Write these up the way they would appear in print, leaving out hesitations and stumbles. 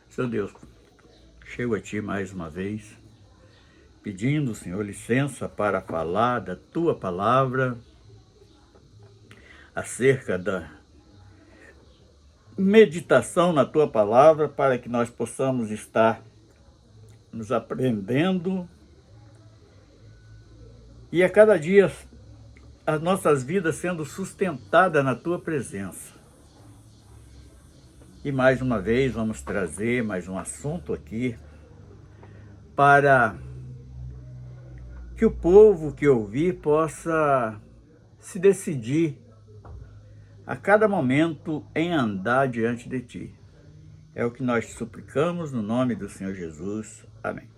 Senhor Deus, chego a Ti mais uma vez, pedindo, Senhor, licença para falar da Tua palavra acerca da meditação na Tua palavra, para que nós possamos estar nos aprendendo e a cada dia as nossas vidas sendo sustentadas na Tua presença. E mais uma vez vamos trazer mais um assunto aqui para que o povo que ouvir possa se decidir a cada momento em andar diante de Ti. É o que nós te suplicamos no nome do Senhor Jesus. Amém.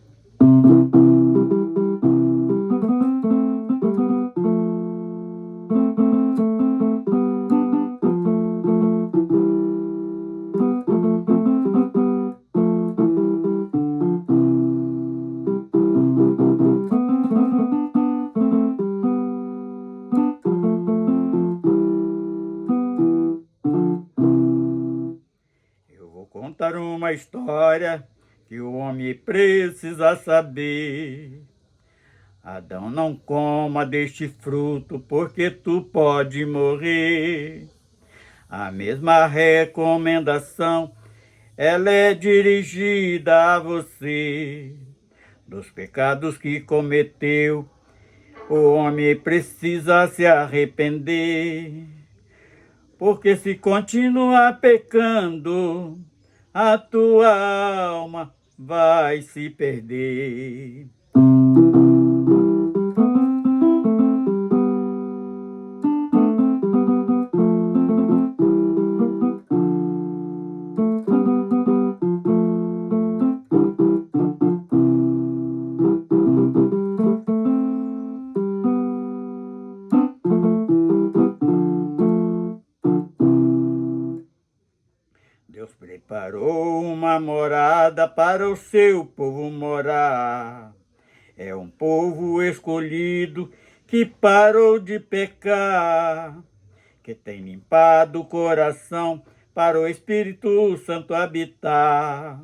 Contar uma história que o homem precisa saber. Adão, não coma deste fruto, porque tu pode morrer. A mesma recomendação, ela é dirigida a você. Dos pecados que cometeu, o homem precisa se arrepender. Porque se continuar pecando, a tua alma vai se perder. Deus preparou uma morada para o seu povo morar. É um povo escolhido que parou de pecar, que tem limpado o coração para o Espírito Santo habitar.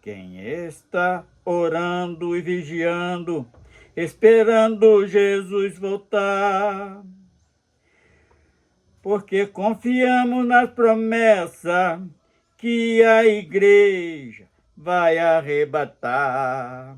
Quem está orando e vigiando, esperando Jesus voltar. Porque confiamos nas promessas que a igreja vai arrebatar.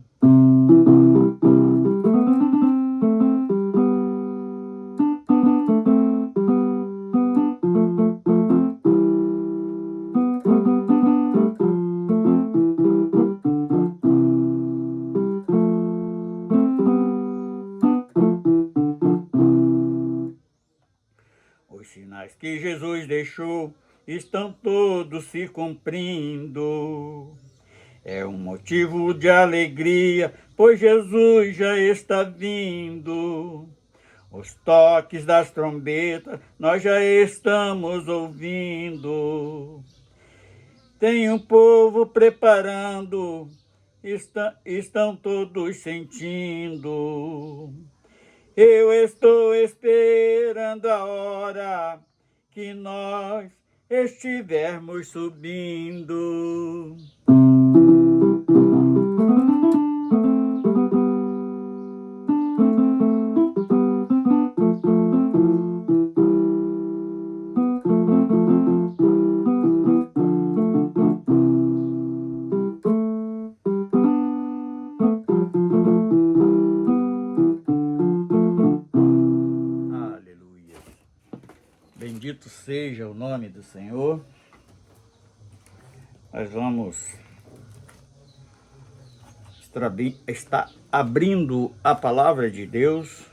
Os sinais que Jesus deixou estão todos se cumprindo. É um motivo de alegria, pois Jesus já está vindo. Os toques das trombetas nós já estamos ouvindo. Tem um povo preparando, estão todos sentindo. Eu estou esperando a hora que nós estivermos subindo. Bendito seja o nome do Senhor. Nós vamos estar abrindo a palavra de Deus,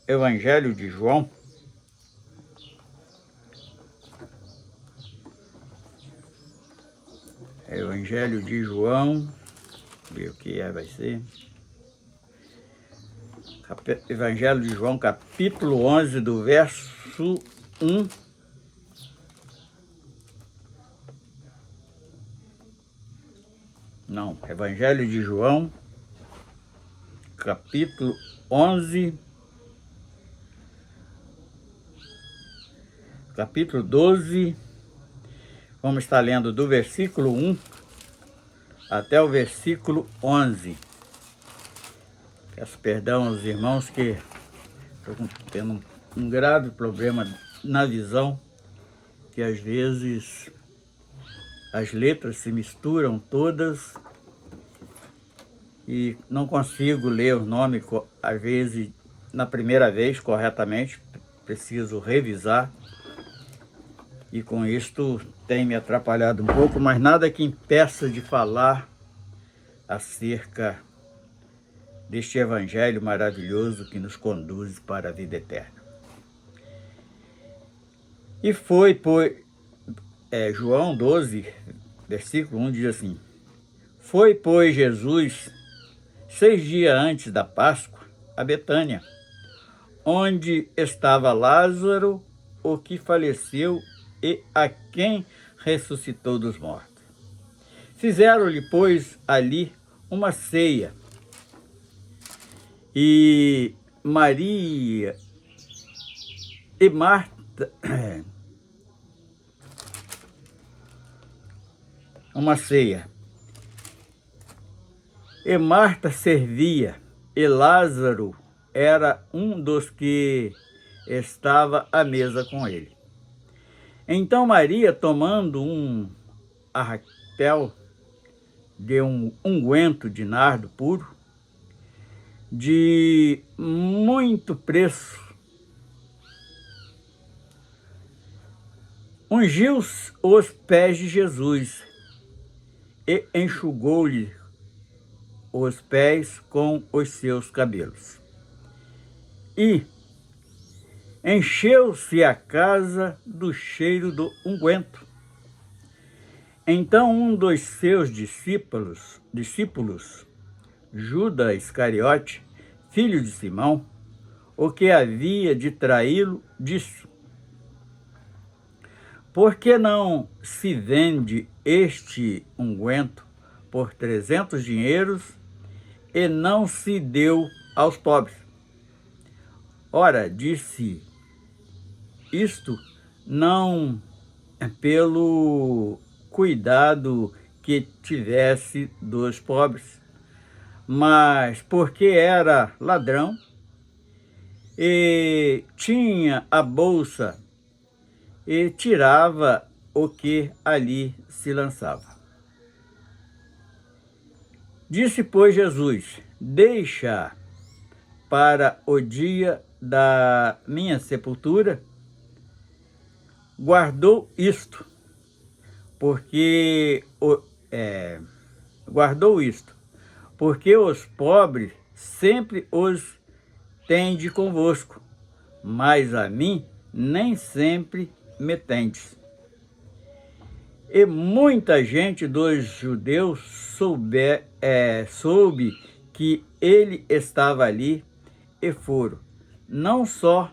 Evangelho de João. Evangelho de João, ver o que vai ser. Evangelho de João, capítulo 11, do verso 1. Não, Evangelho de João, capítulo 11, capítulo 12, Vamos estar lendo do versículo 1 até o versículo 11. Peço perdão aos irmãos que estou tendo um grave problema na visão, que às vezes as letras se misturam todas e não consigo ler o nome, às vezes, na primeira vez corretamente, preciso revisar. E com isto tem me atrapalhado um pouco, mas nada que impeça de falar acerca deste evangelho maravilhoso que nos conduz para a vida eterna. E foi, João 12, versículo 1 diz assim: Foi, pois, Jesus, 6 dias antes da Páscoa, a Betânia, onde estava Lázaro, o que faleceu e a quem ressuscitou dos mortos. Fizeram-lhe, pois, ali uma ceia. E Maria e Marta, uma ceia. E Marta servia, e Lázaro era um dos que estava à mesa com ele. Então Maria, tomando um arrapel de um unguento de nardo puro, de muito preço, ungiu os pés de Jesus e enxugou-lhe os pés com os seus cabelos. E encheu-se a casa do cheiro do unguento. Então um dos seus discípulos, Judas Iscariote, filho de Simão, o que havia de traí-lo, disse: Por que não se vende este unguento por 300 dinheiros e não se deu aos pobres? Ora, disse isto não pelo cuidado que tivesse dos pobres, mas porque era ladrão e tinha a bolsa e tirava o que ali se lançava. Disse, pois, Jesus: Deixa para o dia da minha sepultura. Guardou isto, porque os pobres sempre os tende convosco, mas a mim nem sempre me tendes. E muita gente dos judeus soube que ele estava ali e foram, não só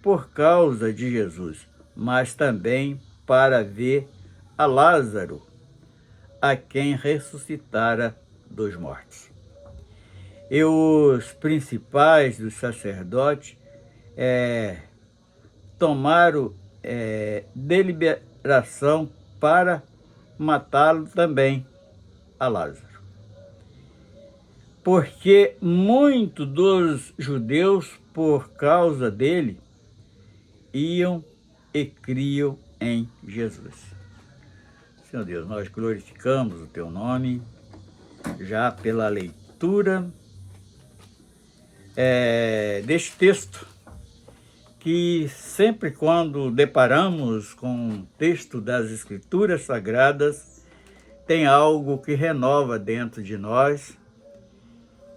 por causa de Jesus, mas também para ver a Lázaro, a quem ressuscitara dos mortos. E os principais dos sacerdotes tomaram deliberação para matá-lo também, a Lázaro. Porque muitos dos judeus, por causa dele, iam e criam em Jesus. Senhor Deus, nós glorificamos o teu nome, já pela leitura deste texto, que sempre quando deparamos com o texto das Escrituras Sagradas, tem algo que renova dentro de nós,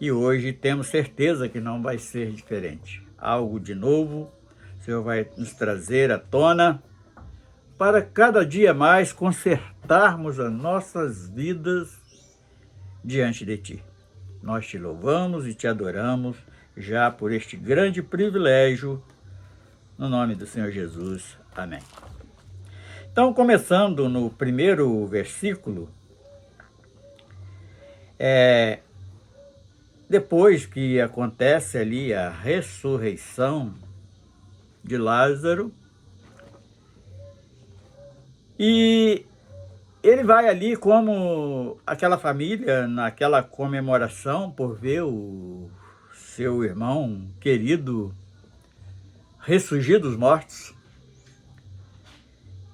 e hoje temos certeza que não vai ser diferente. Algo de novo o Senhor vai nos trazer à tona, para cada dia mais consertarmos as nossas vidas diante de Ti. Nós Te louvamos e Te adoramos já por este grande privilégio, no nome do Senhor Jesus. Amém. Então, começando no primeiro versículo, depois que acontece ali a ressurreição de Lázaro, e ele vai ali como aquela família, naquela comemoração por ver o seu irmão querido ressurgir dos mortos.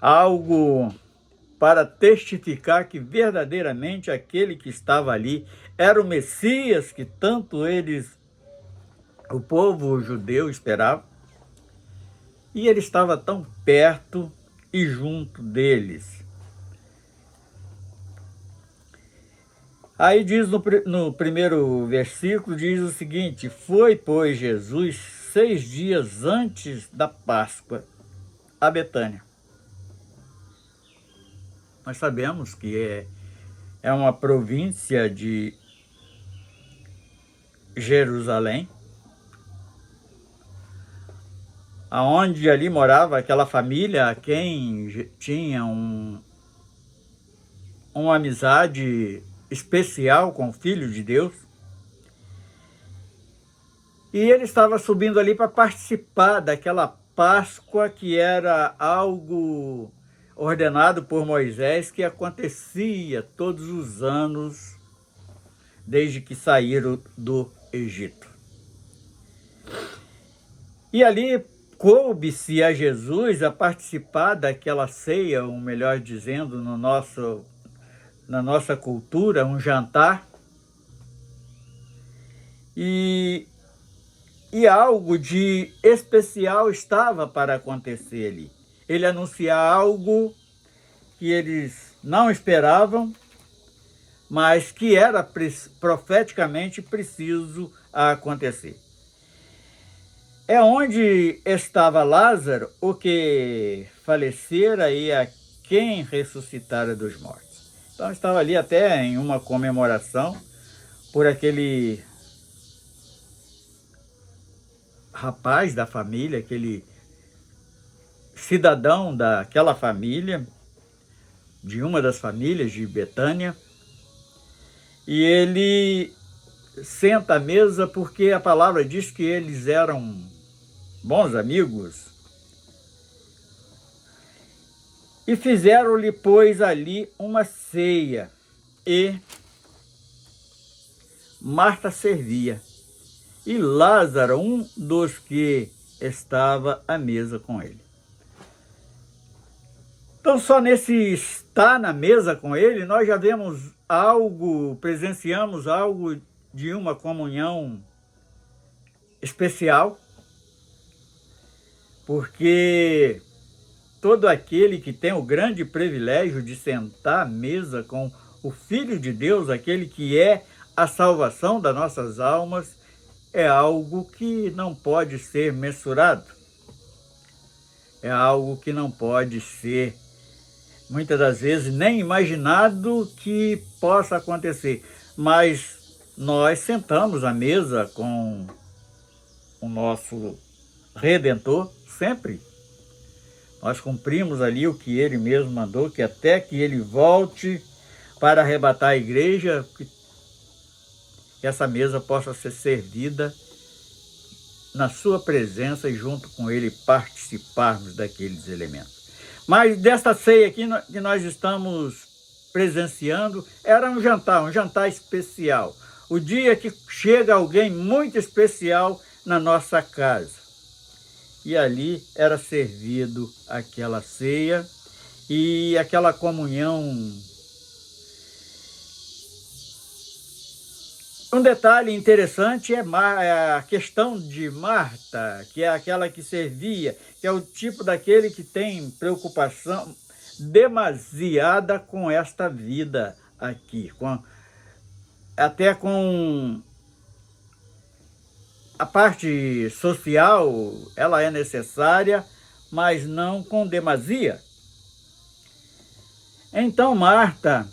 Algo para testificar que verdadeiramente aquele que estava ali era o Messias que tanto o povo judeu esperava. E ele estava tão perto e junto deles. Aí diz no primeiro versículo, diz o seguinte: foi, pois, Jesus 6 dias antes da Páscoa a Betânia. Nós sabemos que é uma província de Jerusalém, aonde ali morava aquela família a quem tinha uma amizade especial com o Filho de Deus. E ele estava subindo ali para participar daquela Páscoa que era algo ordenado por Moisés, que acontecia todos os anos desde que saíram do Egito. E ali coube-se a Jesus a participar daquela ceia, ou melhor dizendo, na nossa cultura, um jantar. E algo de especial estava para acontecer ali. Ele anuncia algo que eles não esperavam, mas que era profeticamente preciso acontecer. É onde estava Lázaro, o que falecera e a quem ressuscitara dos mortos. Então estava ali até em uma comemoração por aquele rapaz da família, aquele cidadão daquela família, de uma das famílias de Betânia, e ele senta à mesa porque a palavra diz que eles eram bons amigos. E fizeram-lhe, pois, ali uma ceia, e Marta servia, e Lázaro, um dos que estava à mesa com ele. Então, só nesse estar na mesa com ele, nós já vemos algo, presenciamos algo de uma comunhão especial, porque todo aquele que tem o grande privilégio de sentar à mesa com o Filho de Deus, aquele que é a salvação das nossas almas, é algo que não pode ser mensurado. É algo que não pode ser, muitas das vezes, nem imaginado que possa acontecer. Mas nós sentamos à mesa com o nosso Redentor sempre. Nós cumprimos ali o que ele mesmo mandou, que até que ele volte para arrebatar a igreja, que essa mesa possa ser servida na sua presença e junto com ele participarmos daqueles elementos. Mas desta ceia aqui que nós estamos presenciando, era um jantar especial. O dia que chega alguém muito especial na nossa casa. E ali era servido aquela ceia e aquela comunhão. Um detalhe interessante é a questão de Marta, que é aquela que servia, que é o tipo daquele que tem preocupação demasiada com esta vida aqui, até com a parte social, ela é necessária, mas não com demasia. Então Maria,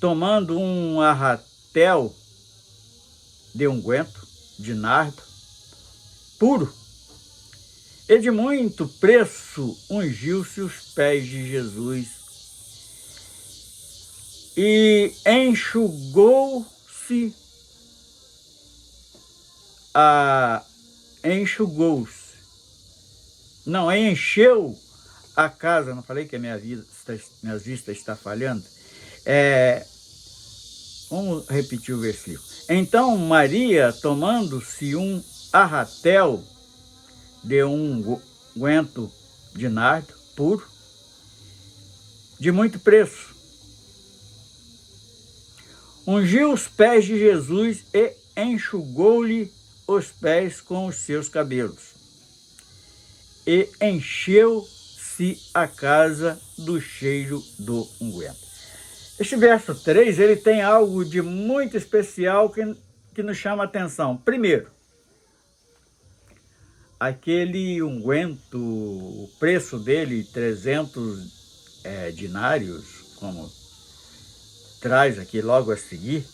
tomando um arratel de unguento de nardo puro e de muito preço, ungiu-se os pés de Jesus e enxugou-se não encheu a casa. Não falei que a minha vista está falhando? Vamos repetir o versículo. Então Maria, tomando-se um arratel de unguento de nardo puro, de muito preço, ungiu os pés de Jesus e enxugou-lhe os pés com os seus cabelos. E encheu-se a casa do cheiro do unguento. Este verso 3, ele tem algo de muito especial que nos chama a atenção. Primeiro, aquele unguento, o preço dele, 300 dinários, como traz aqui logo a seguir,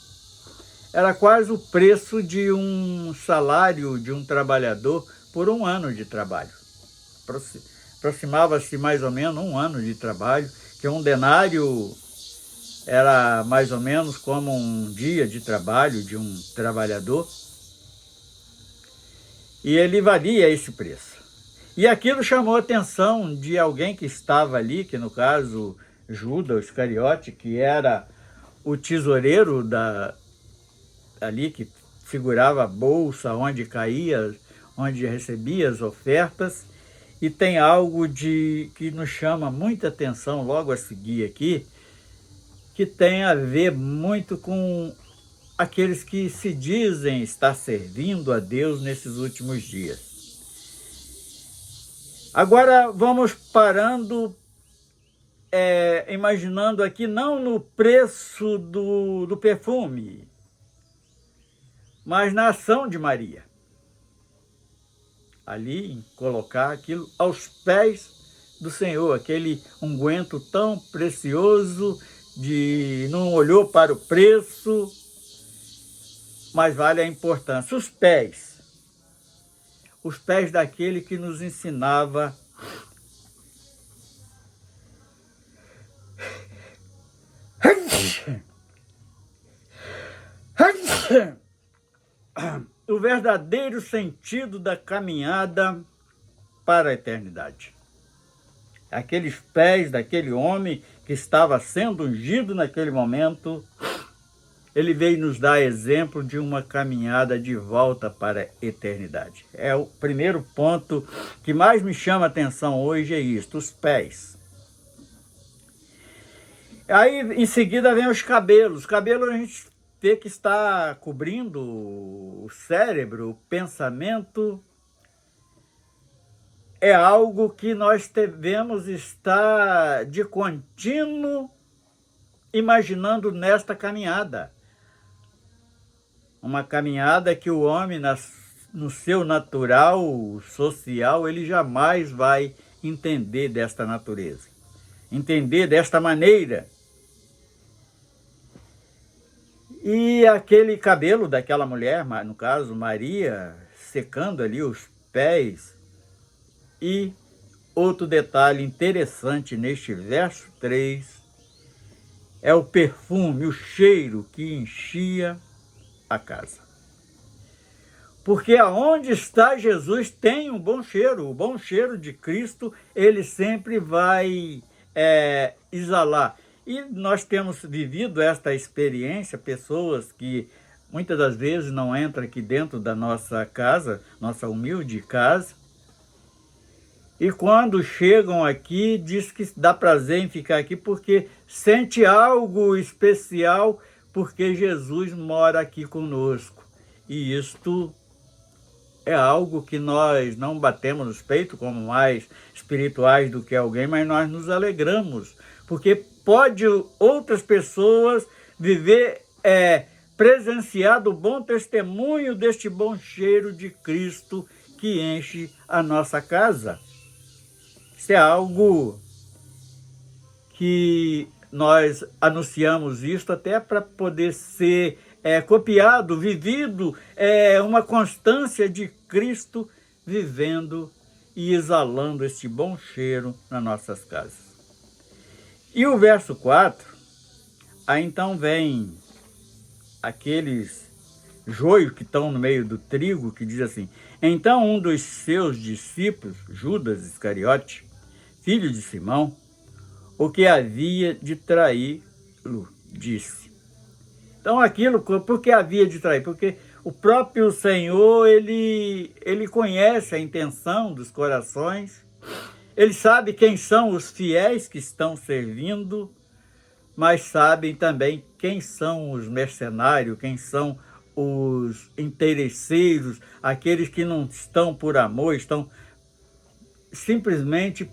era quase o preço de um salário de um trabalhador por um ano de trabalho. Aproximava-se mais ou menos um ano de trabalho, que um denário era mais ou menos como um dia de trabalho de um trabalhador. E ele valia esse preço. E aquilo chamou a atenção de alguém que estava ali, que no caso Judas Iscariote, que era o tesoureiro ali, que figurava a bolsa onde caía, onde recebia as ofertas. E tem algo que nos chama muita atenção logo a seguir aqui, que tem a ver muito com aqueles que se dizem estar servindo a Deus nesses últimos dias. Agora vamos parando, imaginando aqui não no preço do perfume, mas na ação de Maria. Ali, em colocar aquilo aos pés do Senhor, aquele unguento tão precioso, não olhou para o preço, mas vale a importância. Os pés daquele que nos ensinava o verdadeiro sentido da caminhada para a eternidade. Aqueles pés daquele homem que estava sendo ungido naquele momento, ele veio nos dar exemplo de uma caminhada de volta para a eternidade. É o primeiro ponto que mais me chama a atenção hoje, é isto, os pés. Aí, em seguida, vem os cabelos. Os cabelos a gente vê que está cobrindo o cérebro, o pensamento. É algo que nós devemos estar de contínuo imaginando nesta caminhada. Uma caminhada que o homem, no seu natural social, ele jamais vai entender desta natureza, entender desta maneira. E aquele cabelo daquela mulher, no caso Maria, secando ali os pés. E outro detalhe interessante neste verso 3 é o perfume, o cheiro que enchia a casa. Porque aonde está Jesus tem um bom cheiro. O bom cheiro de Cristo, ele sempre vai exalar. E nós temos vivido esta experiência, pessoas que muitas das vezes não entram aqui dentro da nossa casa, nossa humilde casa, e quando chegam aqui, diz que dá prazer em ficar aqui porque sente algo especial, porque Jesus mora aqui conosco. E isto é algo que nós não batemos nos peitos como mais espirituais do que alguém, mas nós nos alegramos, porque pode outras pessoas viver, presenciar do bom testemunho deste bom cheiro de Cristo que enche a nossa casa. Isso é algo que nós anunciamos isto até para poder ser copiado, vivido, uma constância de Cristo vivendo e exalando este bom cheiro nas nossas casas. E o verso 4, aí então vem aqueles joios que estão no meio do trigo, que diz assim: Então um dos seus discípulos, Judas Iscariote, filho de Simão, o que havia de traí-lo, disse. Então aquilo, por que havia de trair? Porque o próprio Senhor, ele conhece a intenção dos corações, ele sabe quem são os fiéis que estão servindo, mas sabem também quem são os mercenários, quem são os interesseiros, aqueles que não estão por amor, estão simplesmente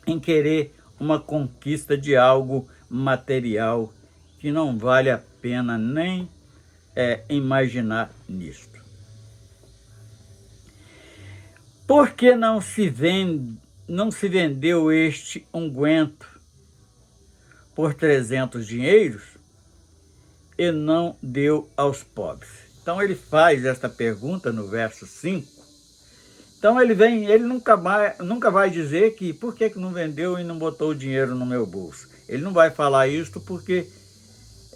em querer uma conquista de algo material que não vale a pena nem imaginar nisto. Por que não se vendeu este unguento por 300 dinheiros e não deu aos pobres? Então ele faz esta pergunta no verso 5. Então ele nunca vai dizer que por que não vendeu e não botou o dinheiro no meu bolso. Ele não vai falar isto porque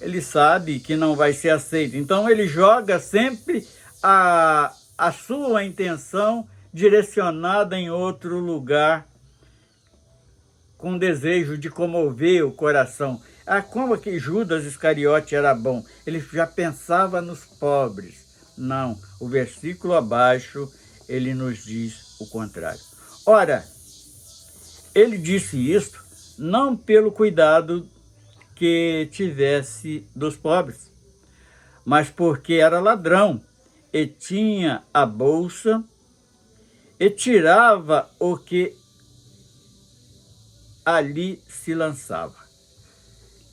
ele sabe que não vai ser aceito. Então ele joga sempre a sua intenção direcionada em outro lugar, com desejo de comover o coração. Como que Judas Iscariote era bom? Ele já pensava nos pobres. Não, o versículo abaixo ele nos diz o contrário. Ora, ele disse isto não pelo cuidado que tivesse dos pobres, mas porque era ladrão e tinha a bolsa e tirava o que ali se lançava.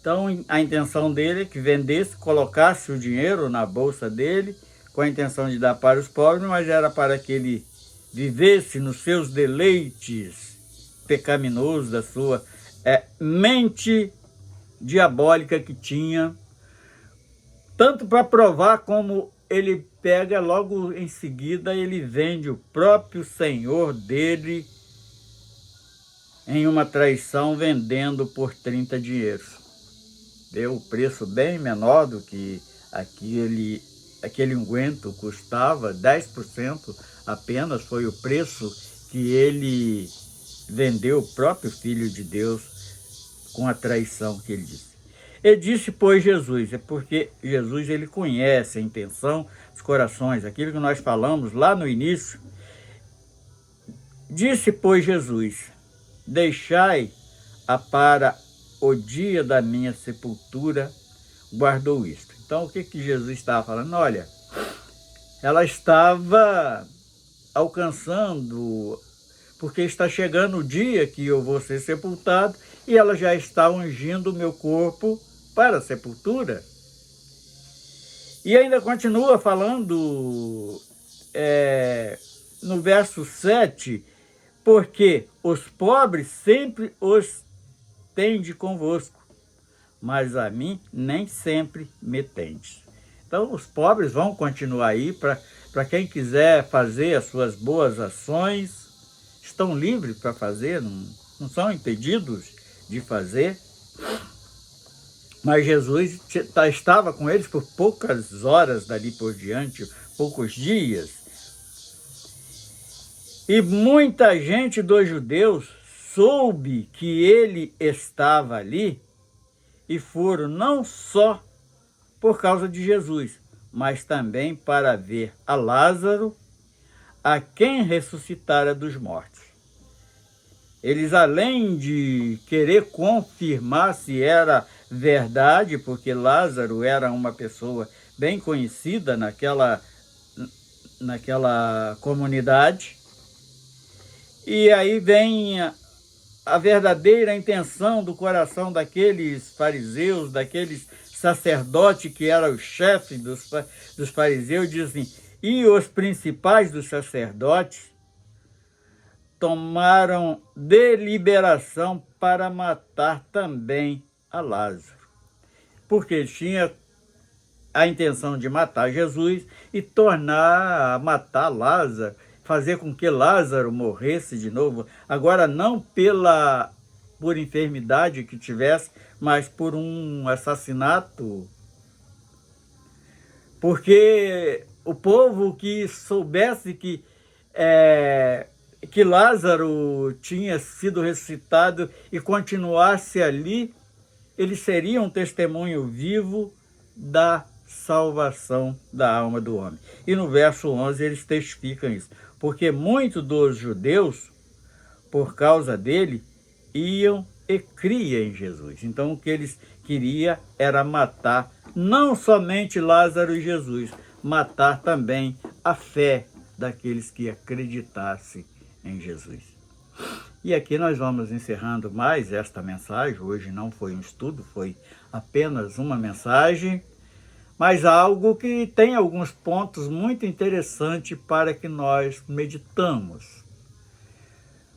Então a intenção dele é que vendesse, colocasse o dinheiro na bolsa dele, com a intenção de dar para os pobres, mas era para que ele vivesse nos seus deleites pecaminosos da sua mente diabólica que tinha, tanto para provar como ele pega logo em seguida, ele vende o próprio Senhor dele em uma traição, vendendo por 30 dinheiros. Deu o preço bem menor do que aquele unguento custava, 10% apenas foi o preço que ele vendeu o próprio Filho de Deus com a traição que ele disse. E disse, pois, Jesus, é porque Jesus ele conhece a intenção dos corações, aquilo que nós falamos lá no início. Disse, pois, Jesus, deixai para o dia da minha sepultura, guardou isto. Então, o que Jesus estava falando? Olha, ela estava alcançando, porque está chegando o dia que eu vou ser sepultado, e ela já está ungindo o meu corpo para a sepultura. E ainda continua falando no verso 7, porque os pobres sempre os tende convosco, mas a mim nem sempre me tendes. Então os pobres vão continuar aí, para quem quiser fazer as suas boas ações, estão livres para fazer, não são impedidos de fazer. Mas Jesus estava com eles por poucas horas dali por diante, poucos dias. E muita gente dos judeus soube que ele estava ali e foram não só por causa de Jesus, mas também para ver a Lázaro, a quem ressuscitara dos mortos. Eles, além de querer confirmar se era verdade, porque Lázaro era uma pessoa bem conhecida naquela comunidade, e aí vem a verdadeira intenção do coração daqueles fariseus, daqueles sacerdotes que era o chefe dos fariseus, dizem, e os principais dos sacerdotes tomaram deliberação para matar também a Lázaro, porque tinha a intenção de matar Jesus e matar Lázaro, fazer com que Lázaro morresse de novo, agora não por enfermidade que tivesse, mas por um assassinato, porque o povo que soubesse que Lázaro tinha sido ressuscitado e continuasse ali, eles seriam um testemunho vivo da salvação da alma do homem. E no verso 11 eles testificam isso, porque muitos dos judeus, por causa dele, iam e criam em Jesus. Então o que eles queriam era matar não somente Lázaro e Jesus, matar também a fé daqueles que acreditassem em Jesus. E aqui nós vamos encerrando mais esta mensagem. Hoje não foi um estudo, foi apenas uma mensagem, mas algo que tem alguns pontos muito interessantes para que nós meditamos.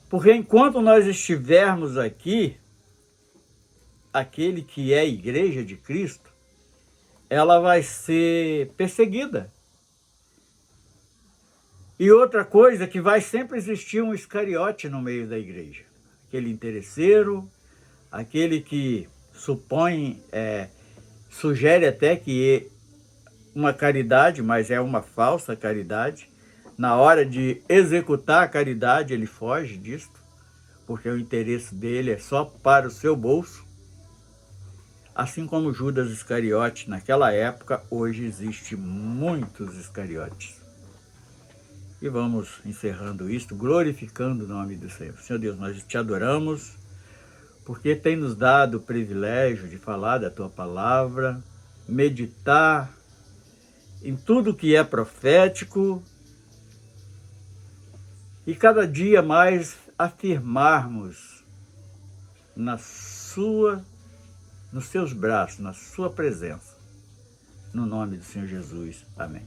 Porque enquanto nós estivermos aqui, aquele que é a igreja de Cristo, ela vai ser perseguida. E outra coisa, que vai sempre existir um Iscariote no meio da igreja. Aquele interesseiro, aquele que sugere até que uma caridade, mas é uma falsa caridade. Na hora de executar a caridade, ele foge disso, porque o interesse dele é só para o seu bolso. Assim como Judas Iscariote naquela época, hoje existe muitos Iscariotes. E vamos encerrando isto, glorificando o nome do Senhor. Senhor Deus, nós te adoramos, porque tem nos dado o privilégio de falar da tua palavra, meditar em tudo que é profético e cada dia mais afirmarmos nos seus braços, na sua presença. No nome do Senhor Jesus. Amém.